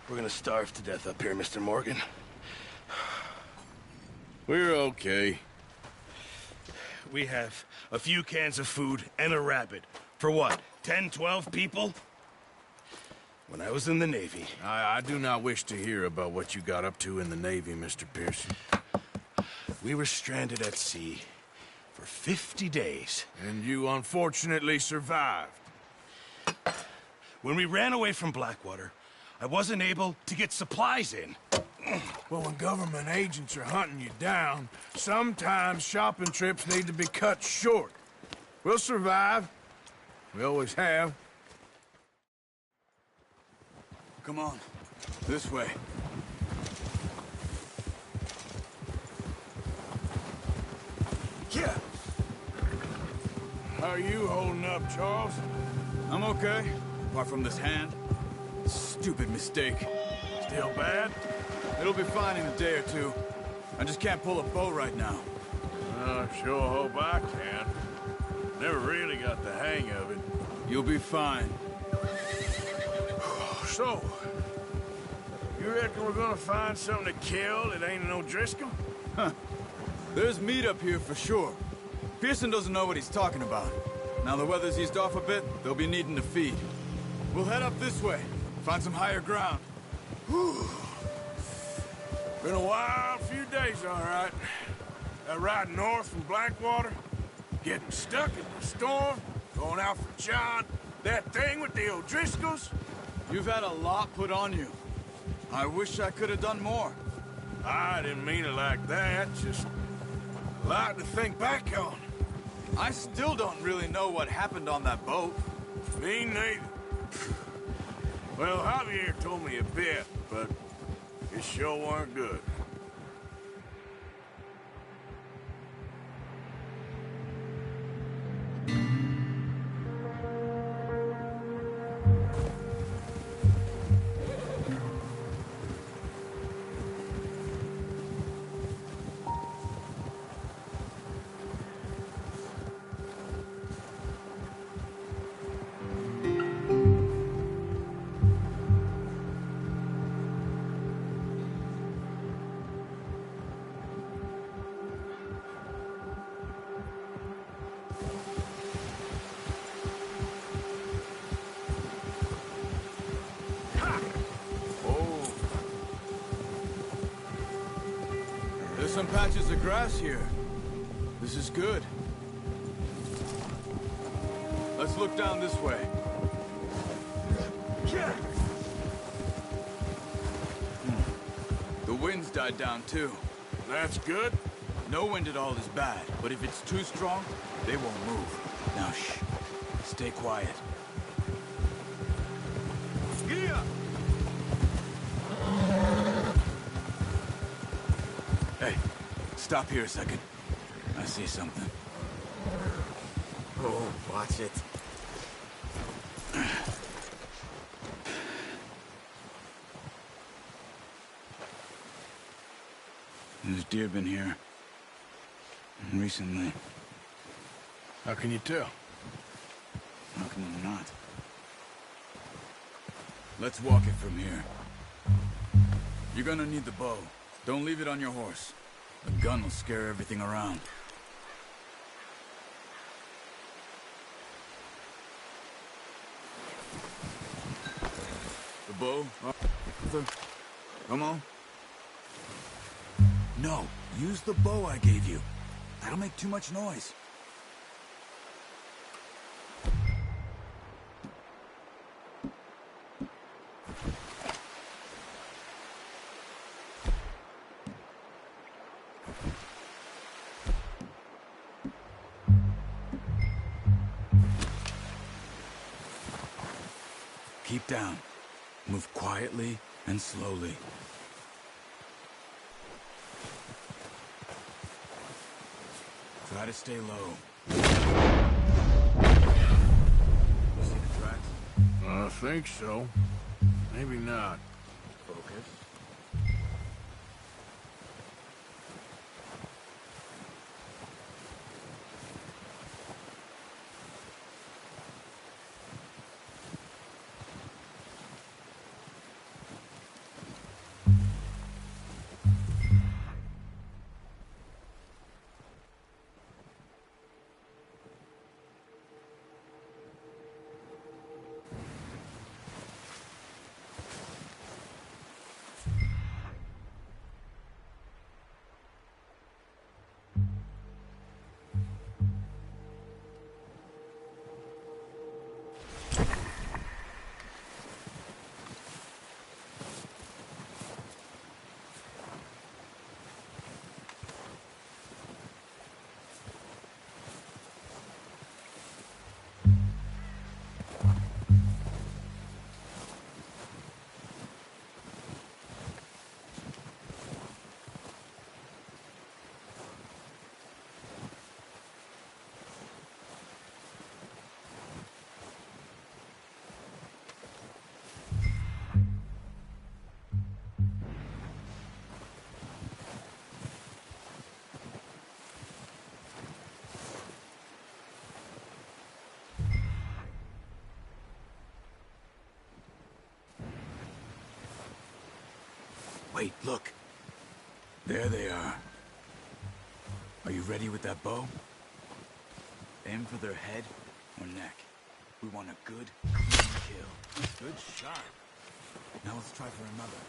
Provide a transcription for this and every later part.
We're gonna starve to death up here, Mr. Morgan. We're okay. We have a few cans of food and a rabbit. For what, 10, 12 people? When I was in the Navy... I do not wish to hear about what you got up to in the Navy, Mr. Pearson. We were stranded at sea for 50 days. And you unfortunately survived. When we ran away from Blackwater, I wasn't able to get supplies in. Well, when government agents are hunting you down, sometimes shopping trips need to be cut short. We'll survive. We always have. Come on. This way. Yeah. How are you holding up, Charles? I'm okay. Apart from this hand. Stupid mistake. Still bad? It'll be fine in a day or two. I just can't pull a bow right now. I sure hope I can. Never really got the hang of it. You'll be fine. So, you reckon we're gonna find something to kill that ain't no Driscoll? Huh. There's meat up here for sure. Pearson doesn't know what he's talking about. Now the weather's eased off a bit, they'll be needing to feed. We'll head up this way, find some higher ground. Whew. Been a wild few days, all right. That ride north from Blackwater, getting stuck in the storm, going out for John, that thing with the O'Driscolls. You've had a lot put on you. I wish I could have done more. I didn't mean it like that, just a lot to think back on. I still don't really know what happened on that boat. Me neither. Well, Javier told me a bit, but it sure weren't good. There's some patches of grass here. This is good. Let's look down this way. The wind's died down too. That's good. No wind at all is bad, but if it's too strong, they won't move. Now shh. Stay quiet. Yeah. Hey, stop here a second. I see something. Oh, watch it. There's deer been here. Recently. How can you tell? How can you not? Let's walk it from here. You're gonna need the bow. Don't leave it on your horse. The gun will scare everything around. The bow? Come on. No, use the bow I gave you. That'll make too much noise. Keep down. Move quietly and slowly. Try to stay low. You see the tracks? I think so. Maybe not. Focus. Wait, look. There they are. Are you ready with that bow? Aim for their head or neck. We want a good, clean kill. Good shot. Now let's try for another.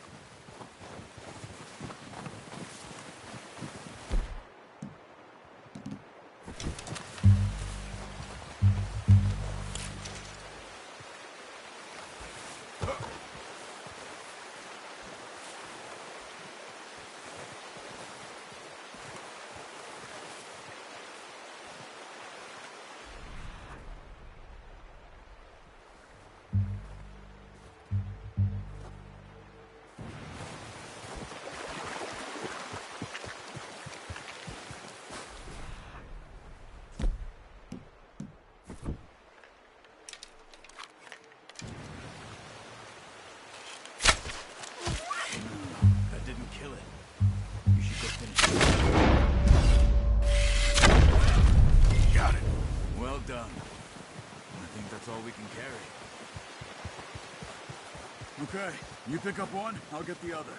Okay, you pick up one, I'll get the other.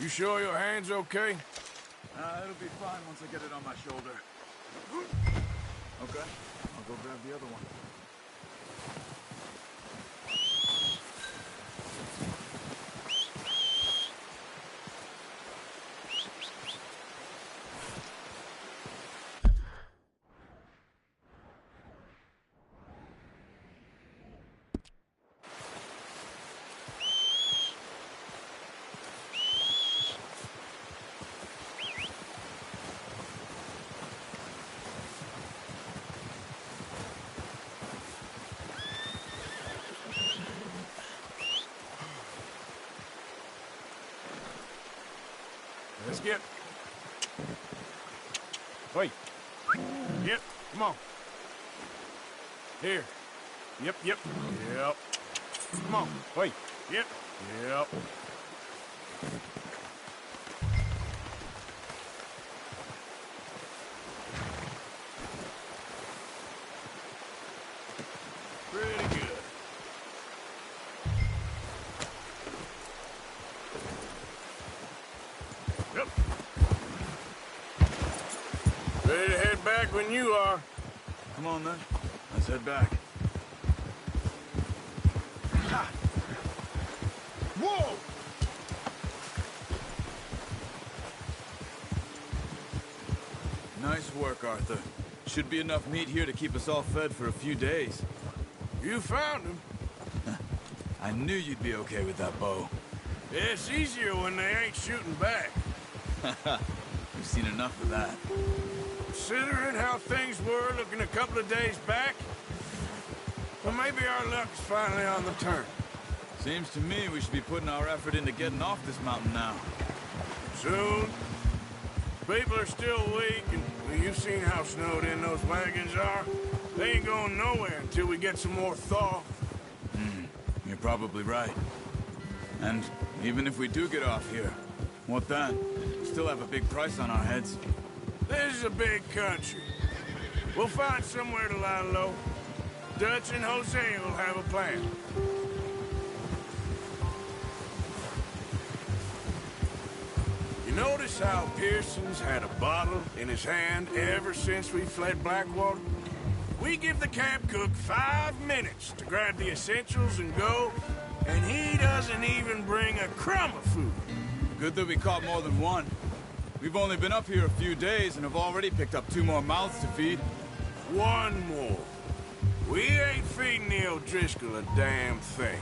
You sure your hand's okay? It'll be fine once I get it on my shoulder. Okay, I'll go grab the other one. Let's get... Wait. Yep, come on. Here. Yep. Come on, wait. Yep. Pretty good. Yep. Ready to head back when you are. Come on, then. Let's head back. Ha. Whoa! Nice work, Arthur. Should be enough meat here to keep us all fed for a few days. You found him. I knew you'd be okay with that bow. It's easier when they ain't shooting back. We've seen enough of that. Considering how things were looking a couple of days back, well, maybe our luck's finally on the turn. Seems to me we should be putting our effort into getting off this mountain now. Soon. People are still weak, and well, you've seen how snowed in those wagons are. They ain't going nowhere until we get some more thaw. You're probably right. And even if we do get off here, what then? We still have a big price on our heads. This is a big country. We'll find somewhere to lie low. Dutch and Jose will have a plan. You notice how Pearson's had a bottle in his hand ever since we fled Blackwater? We give the camp cook 5 minutes to grab the essentials and go, and he doesn't even bring a crumb of food. Good that we caught more than one. We've only been up here a few days and have already picked up 2 more mouths to feed. 1 more. We ain't feeding the O'Driscoll a damn thing.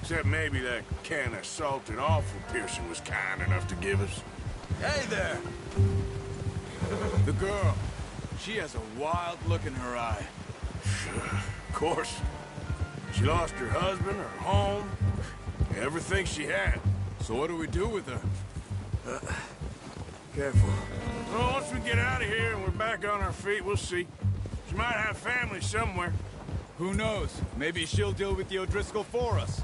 Except maybe that can of salted offal Pearson was kind enough to give us. Hey there! The girl. She has a wild look in her eye. Of course. She lost her husband, her home, everything she had. So what do we do with her? Careful. Well, once we get out of here and we're back on our feet, we'll see. She might have family somewhere. Who knows? Maybe she'll deal with the O'Driscoll for us.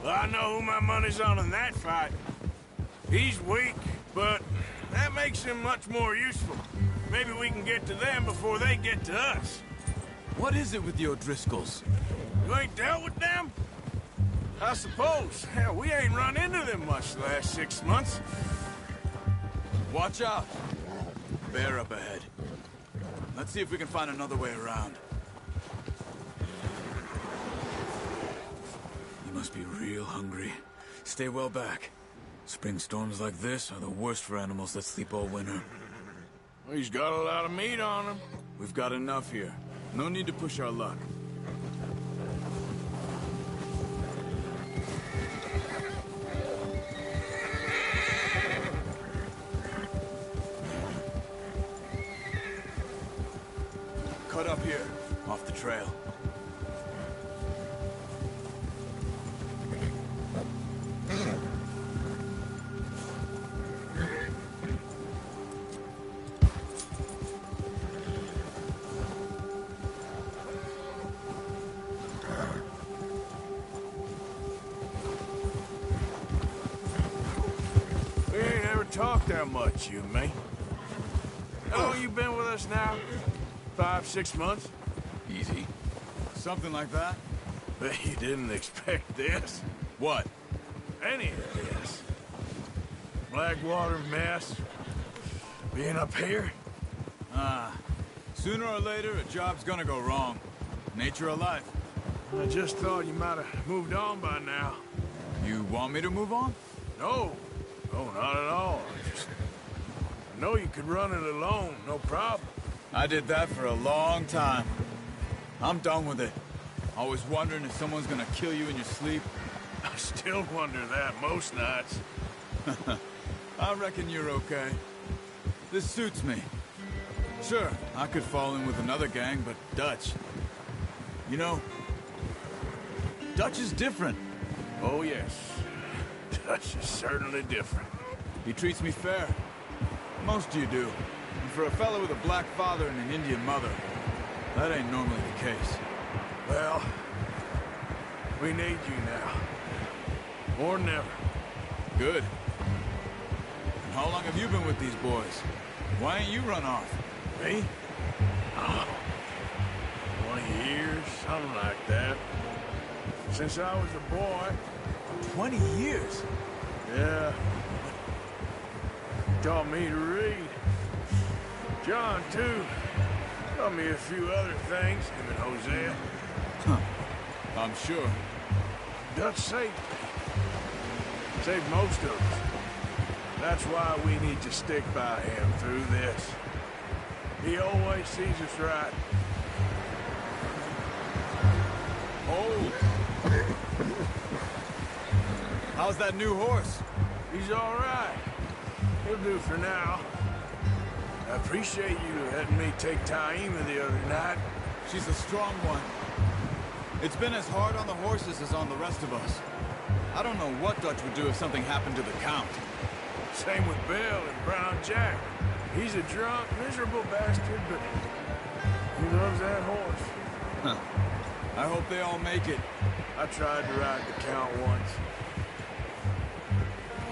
Well, I know who my money's on in that fight. He's weak, but that makes him much more useful. Maybe we can get to them before they get to us. What is it with the O'Driscolls? You ain't dealt with them? I suppose. Hell, we ain't run into them much the last 6 months. Watch out. Bear up ahead. Let's see if we can find another way around. You must be real hungry. Stay well back. Spring storms like this are the worst for animals that sleep all winter. Well, he's got a lot of meat on him. We've got enough here. No need to push our luck. Cut up here, off the trail. We ain't ever talked that much, you and me. How long you been with us now? 5, 6 months? Easy. Something like that? Bet you didn't expect this. What? Any of this. Blackwater mess. Being up here? Sooner or later, a job's gonna go wrong. Nature of life. I just thought you might have moved on by now. You want me to move on? No. No, not at all. I know you could run it alone, no problem. I did that for a long time. I'm done with it. Always wondering if someone's gonna kill you in your sleep. I still wonder that most nights. I reckon you're okay. This suits me. Sure, I could fall in with another gang, but Dutch... You know, Dutch is different. Oh, yes. Dutch is certainly different. He treats me fair. Most of you do. And for a fellow with a black father and an Indian mother, that ain't normally the case. Well, we need you now. More than ever. Good. And how long have you been with these boys? Why ain't you run off? Me? Oh, 20 years, something like that. Since I was a boy. 20 years? Yeah. Taught me to read. John, too. Taught me a few other things, him and Hosea. Huh. I'm sure. Dutch saved me. Saved most of us. That's why we need to stick by him through this. He always sees us right. Oh! How's that new horse? He's all right. He'll do for now. I appreciate you letting me take Taima the other night. She's a strong one. It's been as hard on the horses as on the rest of us. I don't know what Dutch would do if something happened to the Count. Same with Bill and Brown Jack. He's a drunk, miserable bastard, but he loves that horse. Huh. I hope they all make it. I tried to ride the Count once.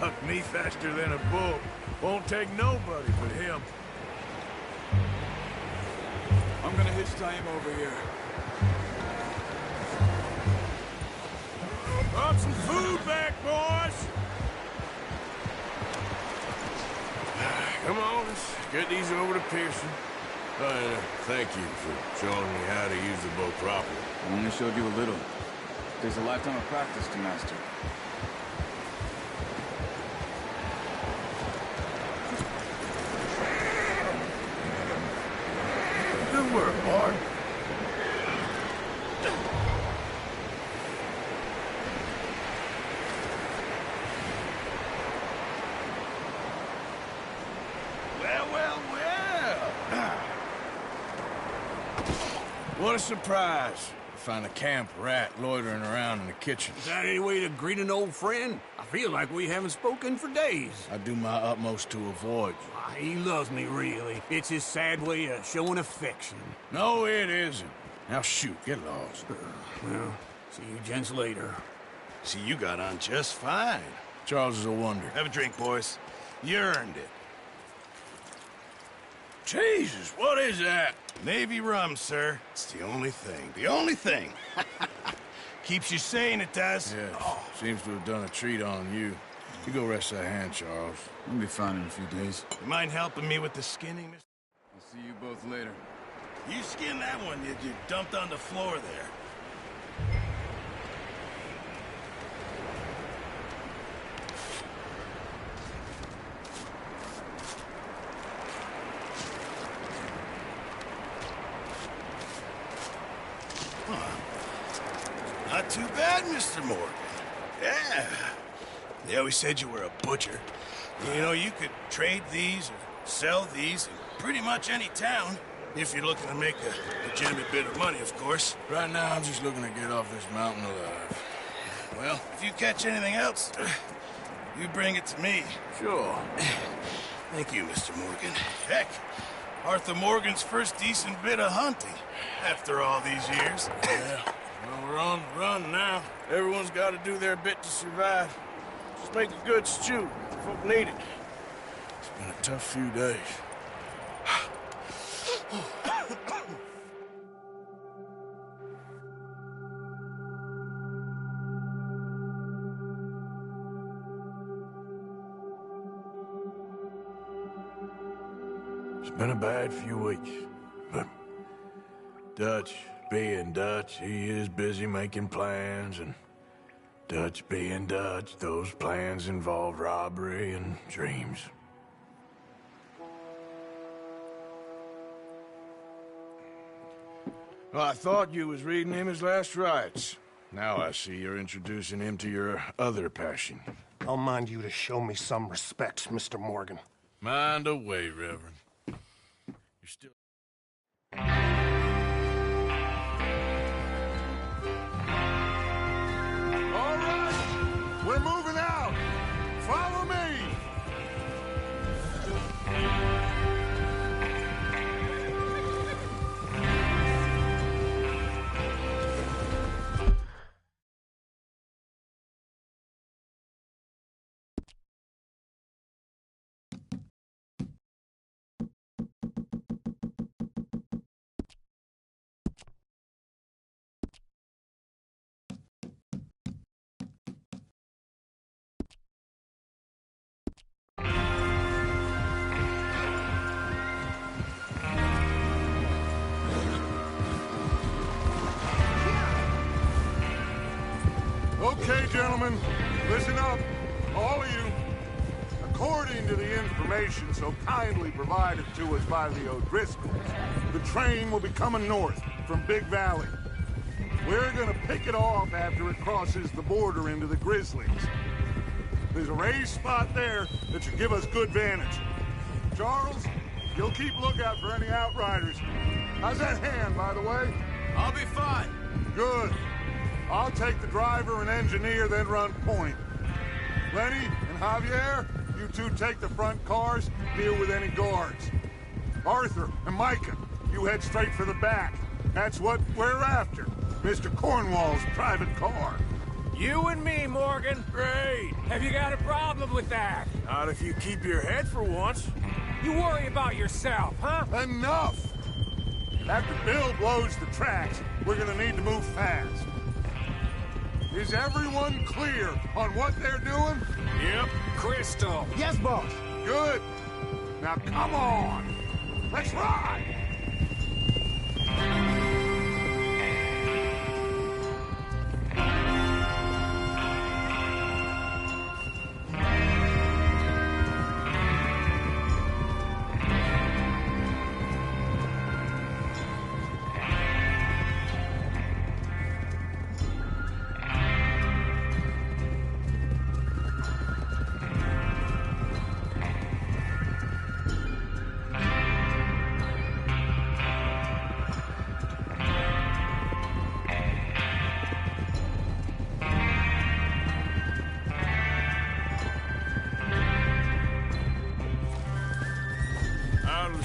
Hucked me faster than a bull. Won't take nobody but him. I'm gonna hitch him over here. Brought some food back, boys! Come on, let's get these over to Pearson. Thank you for showing me how to use the bow properly. I only showed you a little. There's a lifetime of practice to master. Good work, Bart. What a surprise. Find a camp rat loitering around in the kitchen. Is that any way to greet an old friend? I feel like we haven't spoken for days. I do my utmost to avoid you. He loves me, really. It's his sad way of showing affection. No, it isn't. Now shoot, get lost. Well, see you gents later. See, you got on just fine. Charles is a wonder. Have a drink, boys. You earned it. Jesus, what is that? Navy rum, sir. It's the only thing. The only thing. Keeps you sane, it does. Yeah, seems to have done a treat on you. You go rest that hand, Charles. We'll be fine in a few days. You mind helping me with the skinning, Mr.? I'll see you both later. You skinned that one you dumped on the floor there. Not too bad, Mr. Morgan. Yeah. They always said you were a butcher. You know, you could trade these or sell these in pretty much any town, if you're looking to make a legitimate bit of money, of course. Right now, I'm just looking to get off this mountain alive. Well, if you catch anything else, you bring it to me. Sure. Thank you, Mr. Morgan. Heck, Arthur Morgan's first decent bit of hunting after all these years. Yeah. Well, we're on the run now. Everyone's got to do their bit to survive. Just make a good stew. Folk need it. It's been a tough few days. It's been a bad few weeks, but Dutch being Dutch, he is busy making plans, and Dutch being Dutch, those plans involve robbery and dreams. Well, I thought you was reading him his last rites. Now I see you're introducing him to your other passion. I'll mind you to show me some respect, Mr. Morgan. Mind away, Reverend. You're still... All right, we're moving out. Follow me. Okay, gentlemen, listen up, all of you. According to the information so kindly provided to us by the O'Driscolls, the train will be coming north from Big Valley. We're gonna pick it off after it crosses the border into the Grizzlies. There's a raised spot there that should give us good vantage. Charles, you'll keep lookout for any outriders. How's that hand, by the way? I'll be fine. Good. I'll take the driver and engineer, then run point. Lenny and Javier, you two take the front cars, deal with any guards. Arthur and Micah, you head straight for the back. That's what we're after. Mr. Cornwall's private car. You and me, Morgan. Great. Have you got a problem with that? Not if you keep your head for once. You worry about yourself, huh? Enough! After Bill blows the tracks, we're gonna need to move fast. Is everyone clear on what they're doing? Yep. Crystal. Yes, boss. Good. Now come on. Let's ride.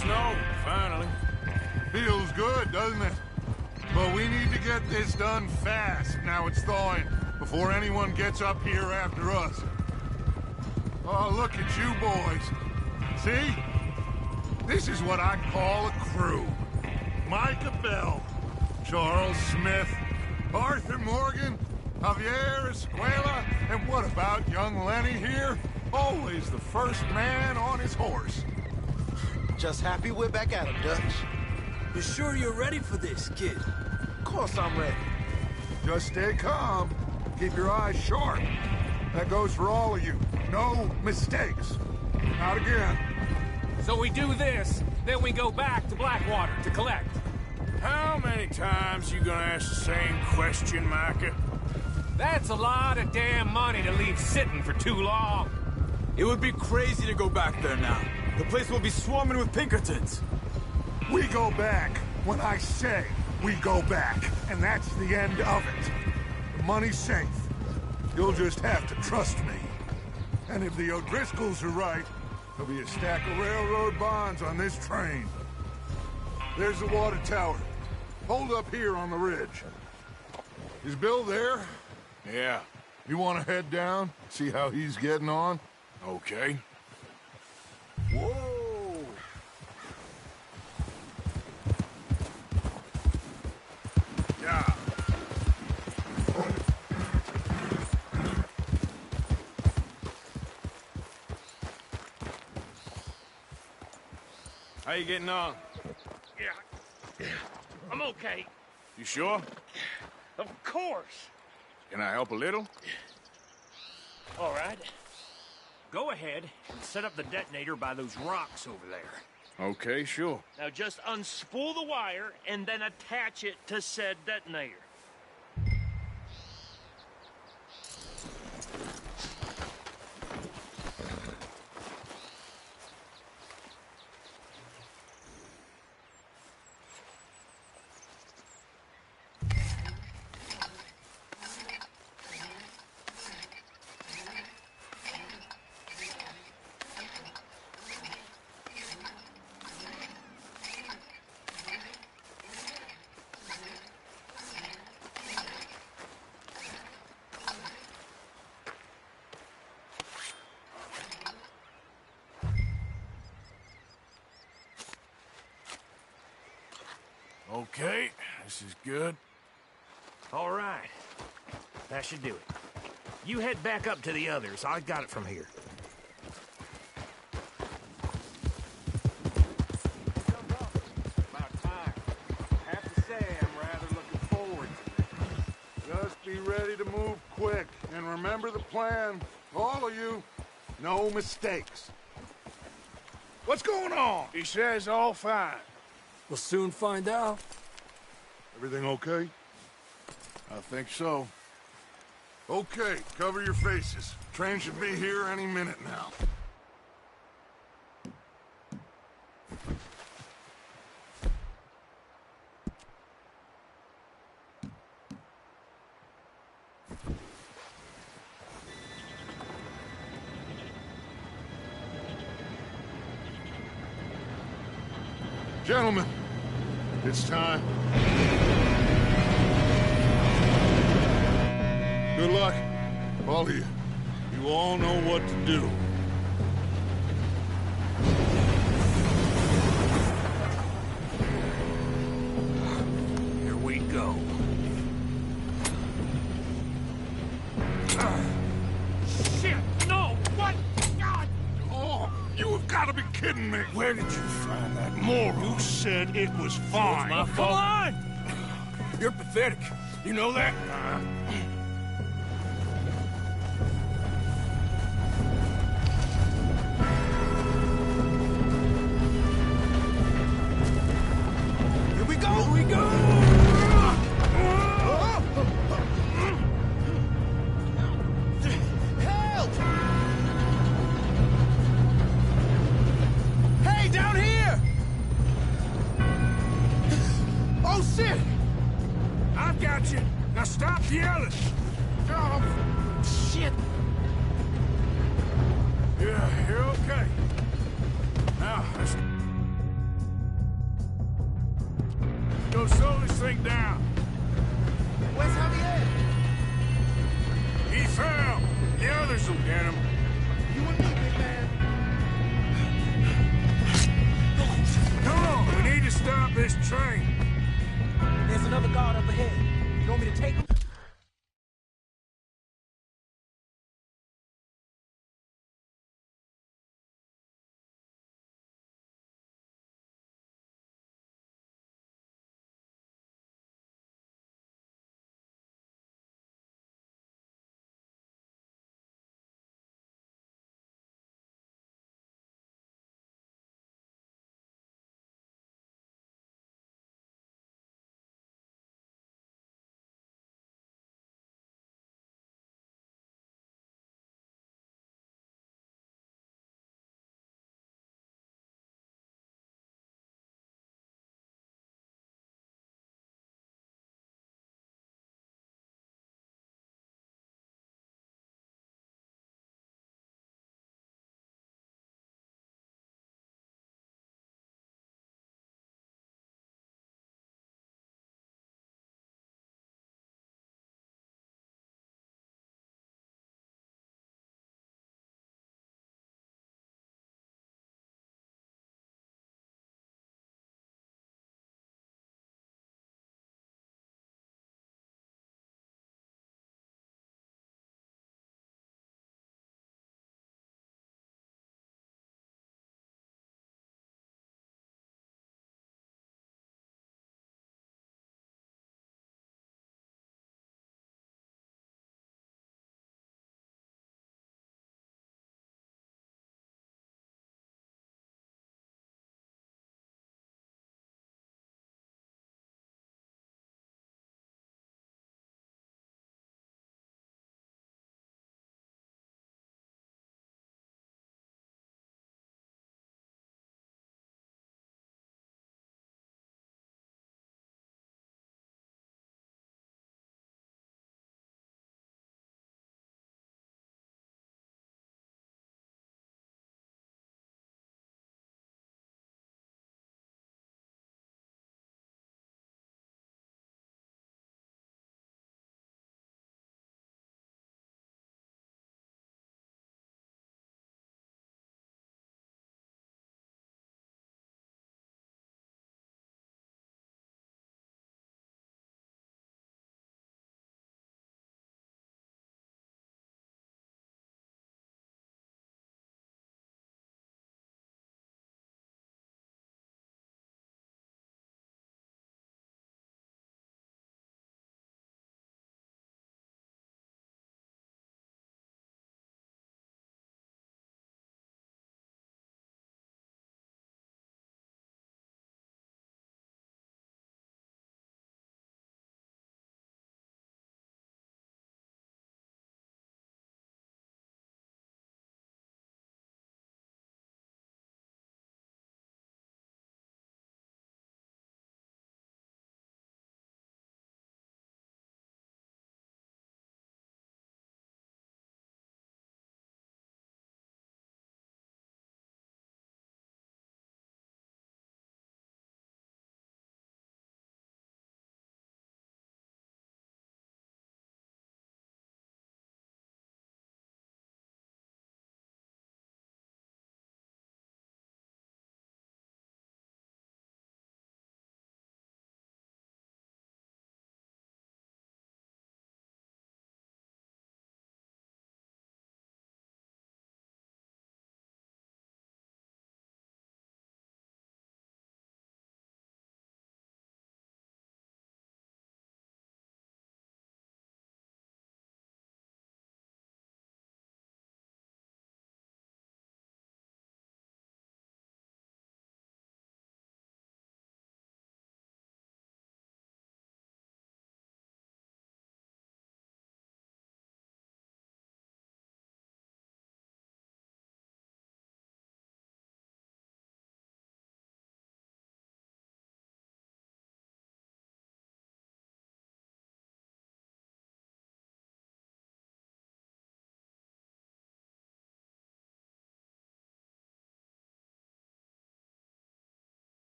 Snow, finally. Feels good, doesn't it? But we need to get this done fast, now it's thawing, before anyone gets up here after us. Oh, look at you boys. See? This is what I call a crew. Micah Bell, Charles Smith, Arthur Morgan, Javier, Escuela, and what about young Lenny here? Always the first man on his horse. Just happy we're back at him, Dutch. You sure you're ready for this, kid? Of course I'm ready. Just stay calm. Keep your eyes sharp. That goes for all of you. No mistakes. Not again. So we do this, then we go back to Blackwater to collect. How many times you gonna ask the same question, Micah? That's a lot of damn money to leave sitting for too long. It would be crazy to go back there now. The place will be swarming with Pinkertons. We go back when I say we go back, and that's the end of it. The money's safe. You'll just have to trust me. And if the O'Driscolls are right, there'll be a stack of railroad bonds on this train. There's the water tower. Hold up here on the ridge. Is Bill there? Yeah. You want to head down, see how he's getting on? Okay. Whoa! Yeah. How you getting on? Yeah. I'm okay. You sure? Of course. Can I help a little? All right. Go ahead and set up the detonator by those rocks over there. Okay, sure. Now just unspool the wire and then attach it to said detonator. Okay, this is good. All right. That should do it. You head back up to the others. I got it from here. About time. I have to say, I'm rather looking forward to this. Just be ready to move quick, and remember the plan. All of you, no mistakes. What's going on? He says all fine. We'll soon find out. Everything okay? I think so. Okay, cover your faces. Train should be here any minute now. Gentlemen, it's time. Good luck, all of you. You all know what to do. Here we go. Shit! No! What? God! Oh, you have got to be kidding me. Where did you find that moron? You said it was fine. My fault. Come on! You're pathetic. You know that? Here we go! Here we go! Help! Hey, down here! Oh, shit! I've got you. Now stop yelling. Oh, Shit! yeah, you're okay. Now, let's go slow this thing down. Where's Javier? He fell. The others will get him. You and me, big man. Come on, we need to stop this train. There's another guard up ahead. You want me to take him?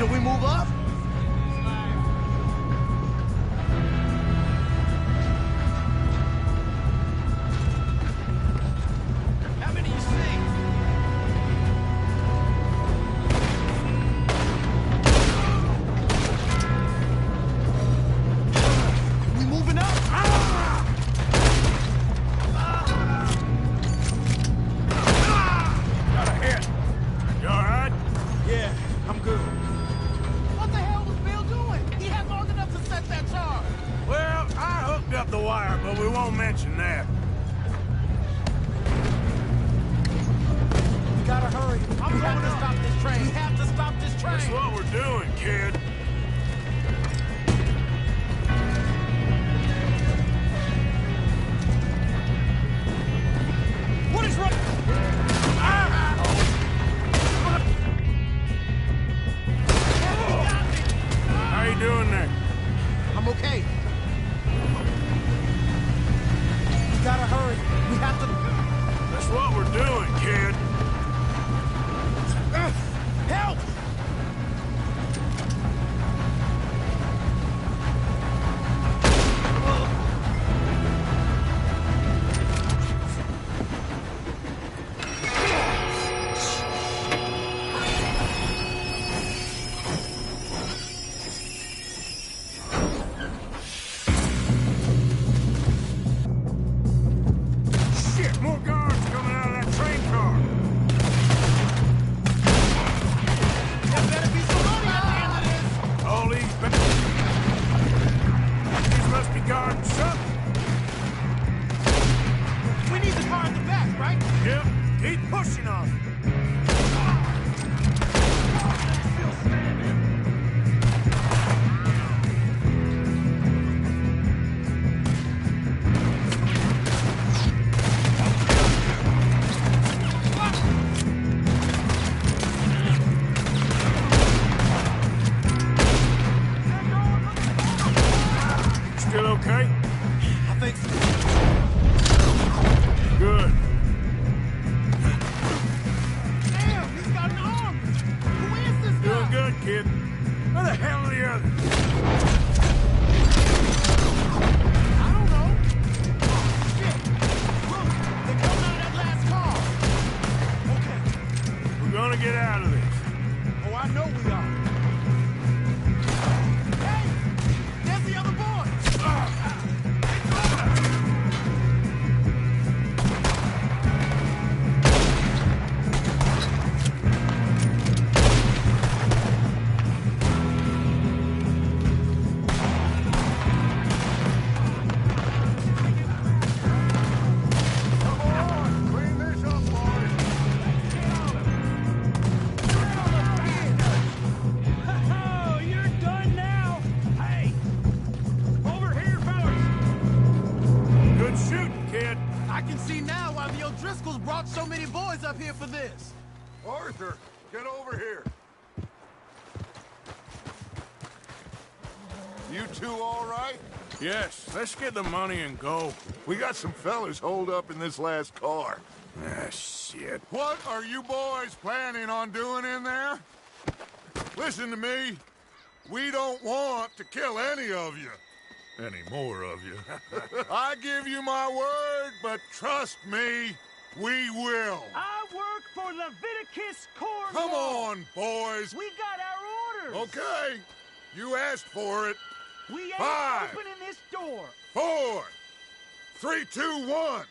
Should we move up? How many you see? We moving up? Got a hit. You all right? Yeah, I'm good. What the hell was Bill doing? He had long enough to set that charge. Well, I hooked up the wire, but we won't mention that. We gotta hurry. We have to stop this train. We have to stop this train. That's what we're doing, kid. What is wrong? How you doing there? I'm okay. We gotta hurry. We have to... That's what we're doing, kid. Help! Shit, more guards coming out of that train car. There better be some money at the end of this. All these must be guarding something. We need the car in the back, right? Yep, keep pushing on it. Still standing. Still okay? I think so. Good. Damn, he's got an arm. Who is this Doing guy? good, kid. Where the hell are the others? I don't know. Oh, shit. Look, they're coming out of that last car. Okay. We're gonna get out of this. Oh, I know we are. Hey, there's the other boy. Come on, clean this up, boys. Oh, you're done now. Hey, over here, fellas. Good shooting, kid. I can see now why the O'Driscolls brought so many boys up here for this. Arthur, get over here. You two all right? Yes, let's get the money and go. We got some fellas holed up in this last car. Ah, shit. What are you boys planning on doing in there? Listen to me. We don't want to kill any of you. Any more of you. I give you my word, but trust me, we will. I work for Leviticus Corps. Come on, boys. We got our orders. Okay. You asked for it. We ain't 5, opening this door. 4, 3, 2, 1.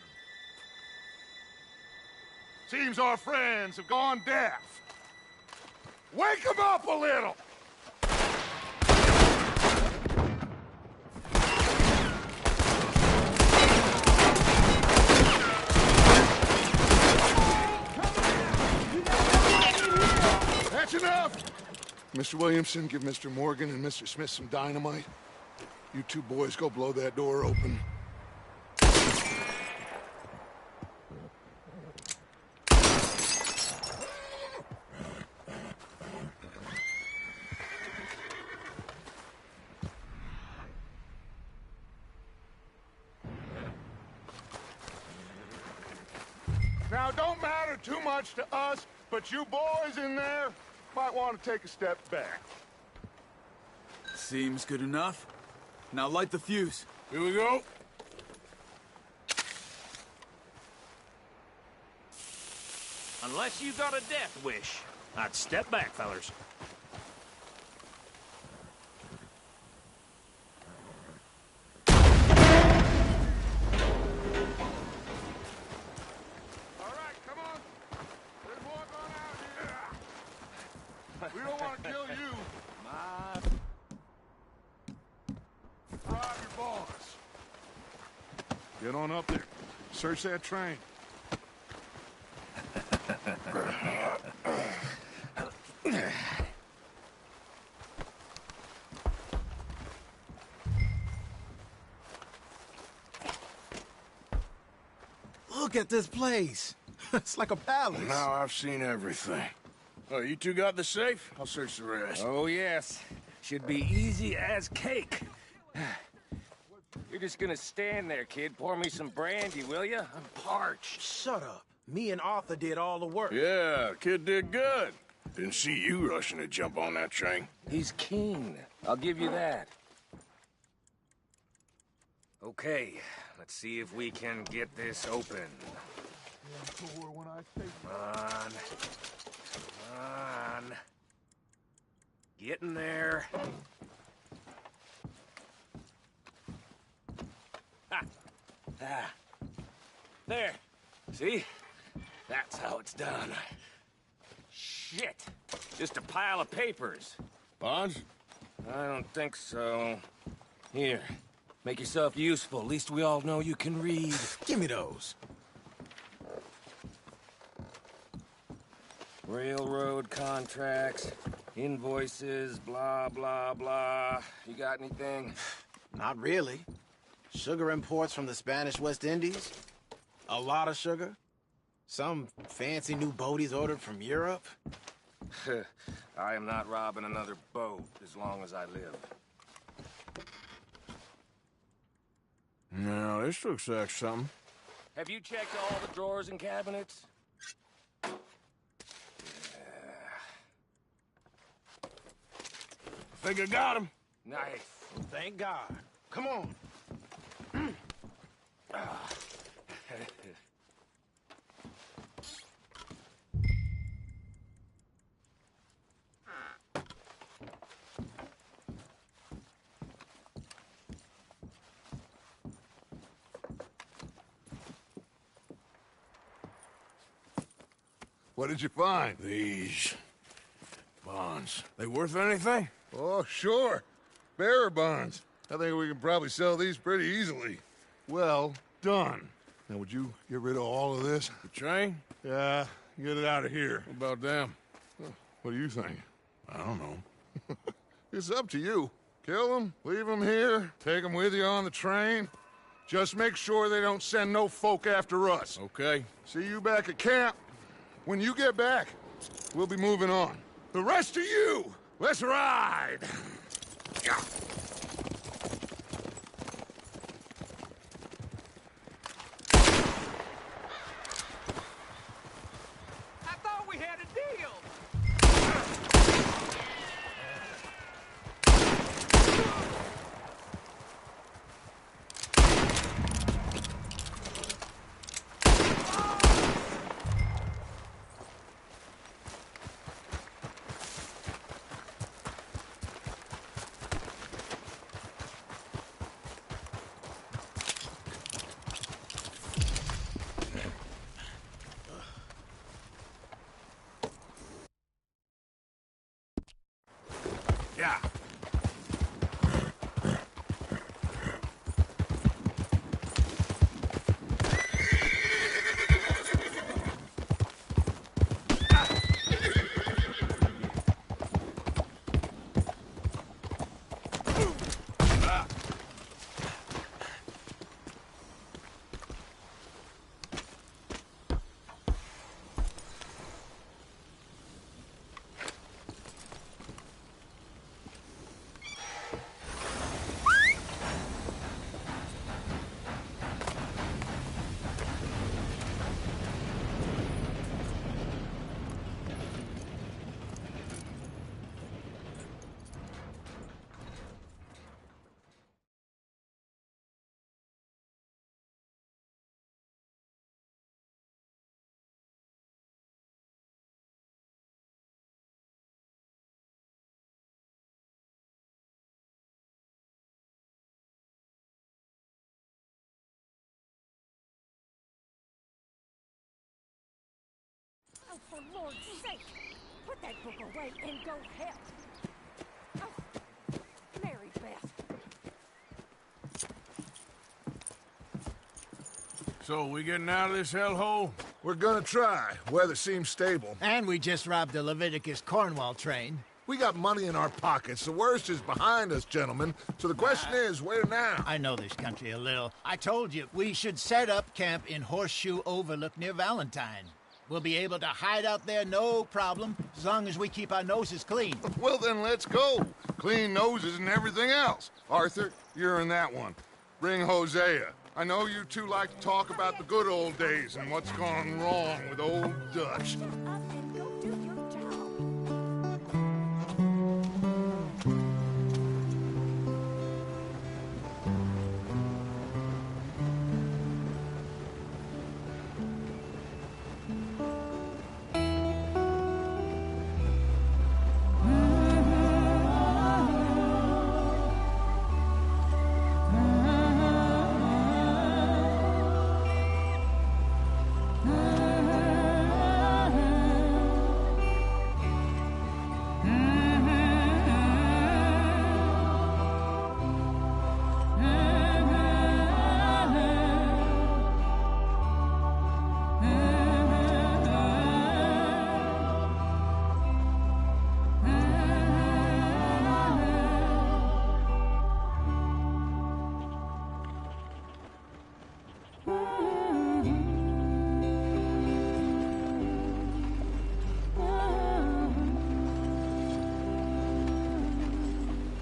Seems our friends have gone deaf. Wake them up a little! That's enough! Mr. Williamson, give Mr. Morgan and Mr. Smith some dynamite. You two boys go blow that door open. Now, don't matter too much to us, but you boys in there, might want to take a step back. Seems good enough. Now light the fuse. Here we go. Unless you got a death wish, I'd step back, fellers. All right, come on. There's more going out here. We don't want to kill you. Rob your boss. Get on up there. Search that train. Look at this place. It's like a palace. Now I've seen everything. Oh, you two got the safe? I'll search the rest. Oh, yes. Should be easy as cake. You're just gonna stand there, kid. Pour me some brandy, will you? I'm parched. Shut up. Me and Arthur did all the work. Yeah, kid did good. Didn't see you rushing to jump on that train. He's keen. I'll give you that. Okay, let's see if we can get this open. Come on. Come on. Getting there. Ha! Ah. There. See? That's how it's done. Shit. Just a pile of papers. Bonds? I don't think so. Here. Make yourself useful. At least we all know you can read. Give me those. Railroad contracts, invoices, blah, blah, blah. You got anything? Not really. Sugar imports from the Spanish West Indies. A lot of sugar. Some fancy new boat he's ordered from Europe. I am not robbing another boat as long as I live. No, this looks like something. Have you checked all the drawers and cabinets? Think I got him. Nice. Thank God. Come on. What did you find? These bonds. They worth anything? Oh, sure. Bearer bonds. I think we can probably sell these pretty easily. Well done. Now, would you get rid of all of this? The train? Yeah, get it out of here. What about them? What do you think? I don't know. It's up to you. Kill them, leave them here, take them with you on the train. Just make sure they don't send no folk after us. Okay. See you back at camp. When you get back, we'll be moving on. The rest of you, let's ride! I thought we had a deal. Yeah. for Lord's sake! Put that book away and go help! Oh, Mary Beth. So, we getting out of this hellhole? We're gonna try. Weather seems stable. And we just robbed the Leviticus Cornwall train. We got money in our pockets. The worst is behind us, gentlemen. So the question is, where now? I know this country a little. I told you, we should set up camp in Horseshoe Overlook near Valentine. We'll be able to hide out there, no problem, as long as we keep our noses clean. Well, then let's go. Clean noses and everything else. Arthur, you're in that one. Bring Hosea. I know you two like to talk about the good old days and what's gone wrong with old Dutch. Shut up and go do your job.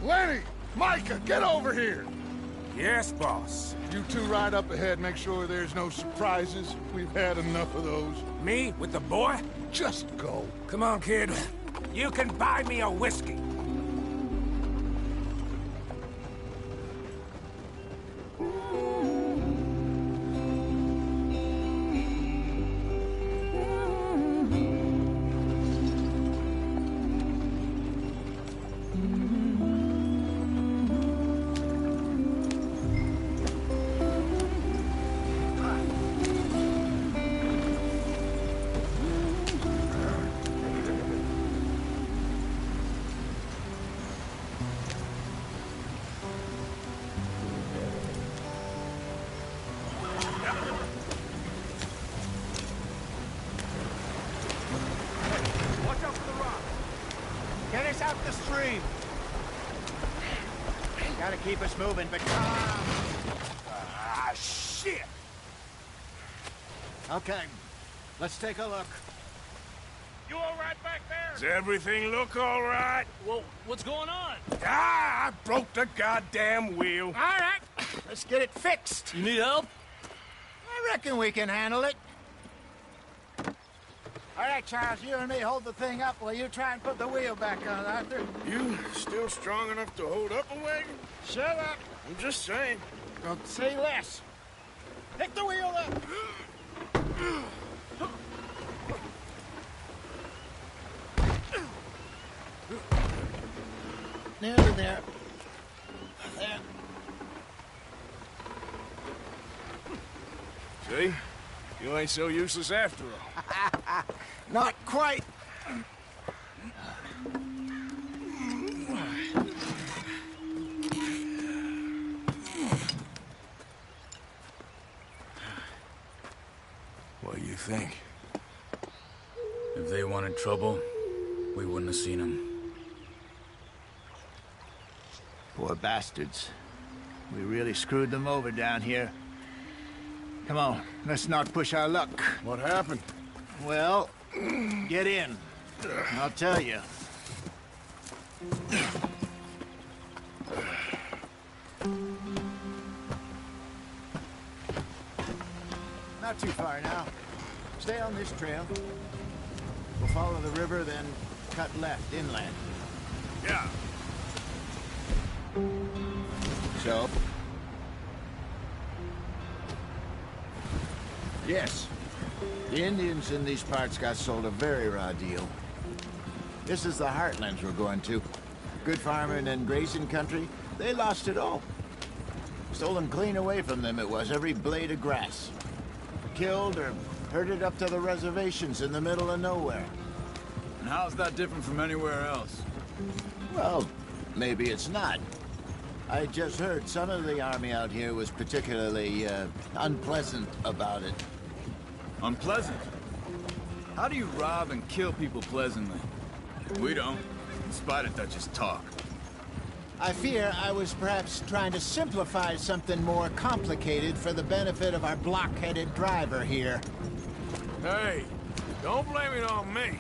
Lenny! Micah, get over here! Yes, boss. You two ride up ahead, make sure there's no surprises. We've had enough of those. Me with the boy? Just go. Come on, kid. You can buy me a whiskey. Get us out the stream. Gotta keep us moving, but calm. Ah, shit! Okay, let's take a look. You all right back there? Does everything look all right? Well, what's going on? Ah, I broke the goddamn wheel. All right, let's get it fixed. You need help? I reckon we can handle it. All right, Charles, you and me hold the thing up while you try and put the wheel back on, Arthur. You still strong enough to hold up a wagon? Shut up. I'm just saying. Don't say less. Pick the wheel up. Nearly there. There. See? You ain't so useless after all. Not quite. What do you think? If they wanted trouble, we wouldn't have seen them. Poor bastards. We really screwed them over down here. Come on, let's not push our luck. What happened? Well, get in. I'll tell you. Not too far now. Stay on this trail. We'll follow the river, then cut left inland. Yeah. So? Yes. The Indians in these parts got sold a very raw deal. This is the heartlands we're going to. Good farming and grazing country, they lost it all. Stolen clean away from them it was, every blade of grass. Killed or Herded up to the reservations in the middle of nowhere. And how's that different from anywhere else? Well, maybe it's not. I just heard some of the army out here was particularly, unpleasant about it. Unpleasant? How do you rob and kill people pleasantly? We don't, in spite of Dutch's talk. I fear I was perhaps trying to simplify something more complicated for the benefit of our block-headed driver here. Hey, don't blame it on me.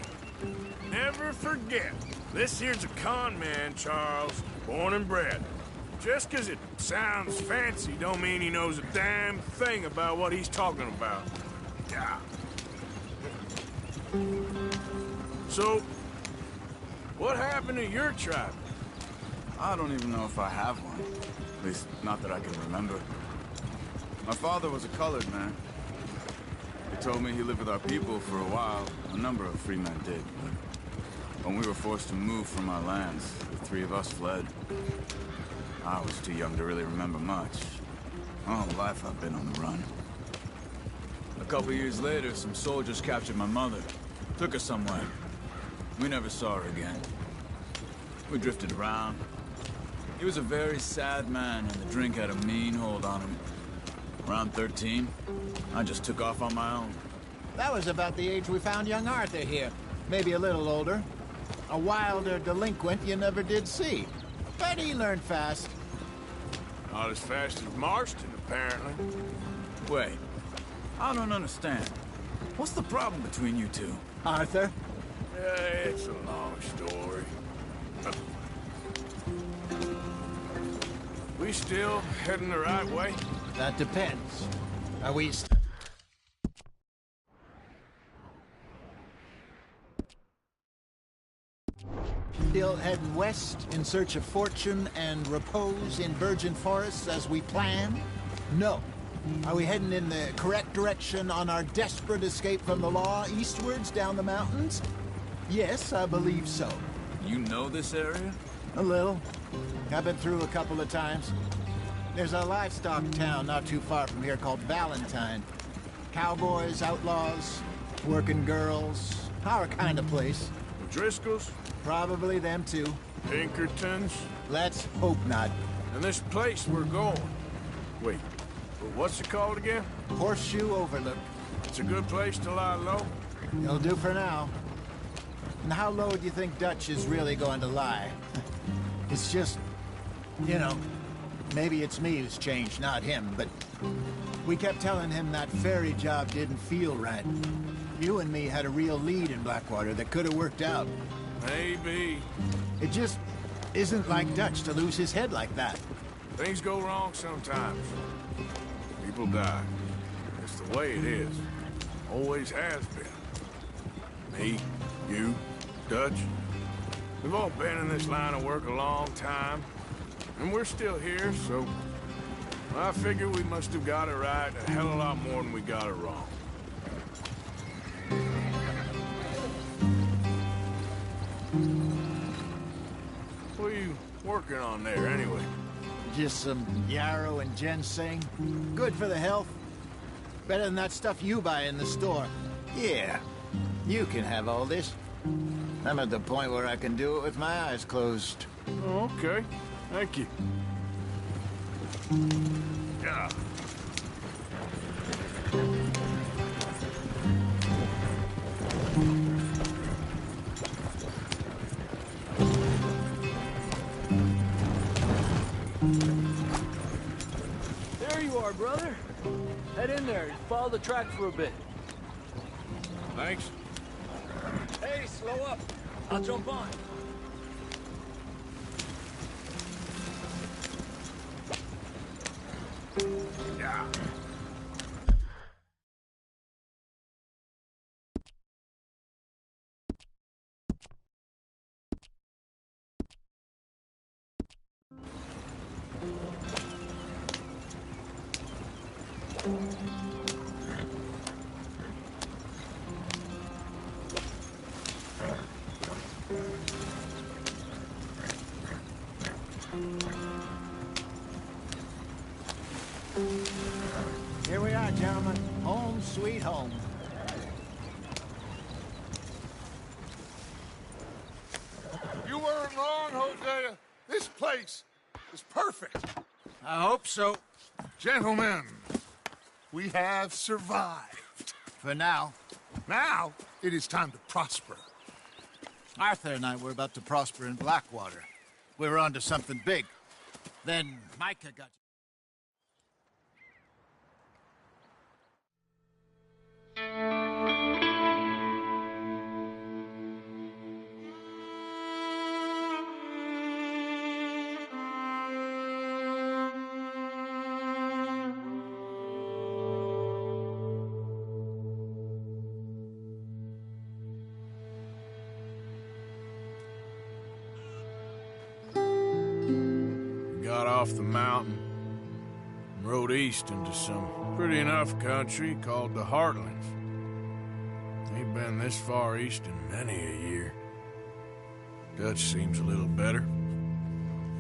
Never forget, this here's a con man, Charles, born and bred. Just 'cause it sounds fancy don't mean he knows a damn thing about what he's talking about. Yeah. So, what happened to your tribe? I don't even know if I have one. At least, not that I can remember. My father was a colored man. He told me he lived with our people for a while. A number of free men did, but when we were forced to move from our lands, the three of us fled. I was too young to really remember much. All life I've been on the run. A couple years later, some soldiers captured my mother. Took her somewhere. We never saw her again. We drifted around. He was a very sad man, and the drink had a mean hold on him. Around 13, I just took off on my own. That was about the age we found young Arthur here. Maybe a little older. A wilder delinquent you never did see. But he learned fast. Not as fast as Marston, apparently. Wait, I don't understand. What's the problem between you two? Arthur? It's a long story. We still heading the right way? That depends. Are we still heading west in search of fortune and repose in virgin forests as we planned? No. Are we heading in the correct direction on our desperate escape from the law eastwards down the mountains? Yes, I believe so. You know this area? A little. I've been through a couple of times. There's a livestock town not too far from here called Valentine. Cowboys, outlaws, working girls, our kind of place. The Driscolls? Probably them too. Pinkertons? Let's hope not. And this place we're going. Wait, what's it called again? Horseshoe Overlook. It's a good place to lie low? It'll do for now. And how low do you think Dutch is really going to lie? It's just, you know, maybe it's me who's changed, not him, but we kept telling him that ferry job didn't feel right. You and me had a real lead in Blackwater that could have worked out. Maybe. It just isn't like Dutch to lose his head like that. Things go wrong sometimes. People die. It's the way it is. Always has been. Me, you, Dutch. We've all been in this line of work a long time. And we're still here, so I figure we must have got it right a hell of a lot more than we got it wrong. What are you working on there, anyway? Just some yarrow and ginseng. Good for the health. Better than that stuff you buy in the store. Yeah, you can have all this. I'm at the point where I can do it with my eyes closed. Oh, okay. Thank you. Yeah. There you are, brother. Head in there and follow the track for a bit. Thanks. Hey, slow up. I'll jump on. Yeah. Here we are, gentlemen. Home sweet home. place is perfect. I hope so. Gentlemen, we have survived. For now. Now, it is time to prosper. Arthur and I were about to prosper in Blackwater. We were onto something big. Then Micah got... Got off the mountain and rode east into some pretty enough country called the Heartlands. Ain't been this far east in many a year. Dutch seems a little better.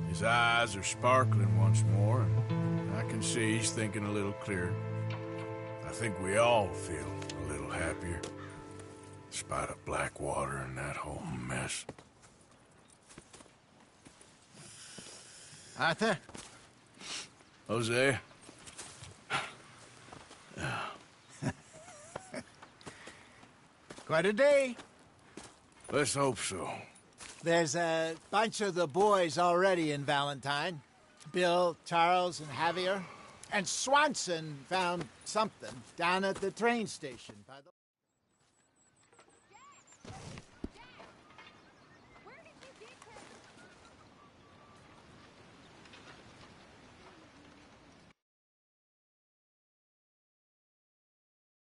His eyes are sparkling once more, and I can see he's thinking a little clearer. I think we all feel a little happier, in spite of Blackwater and that whole mess. Arthur? Jose? Quite a day. Let's hope so. There's a bunch of the boys already in Valentine. Bill, Charles, and Javier. And Swanson found something down at the train station by the...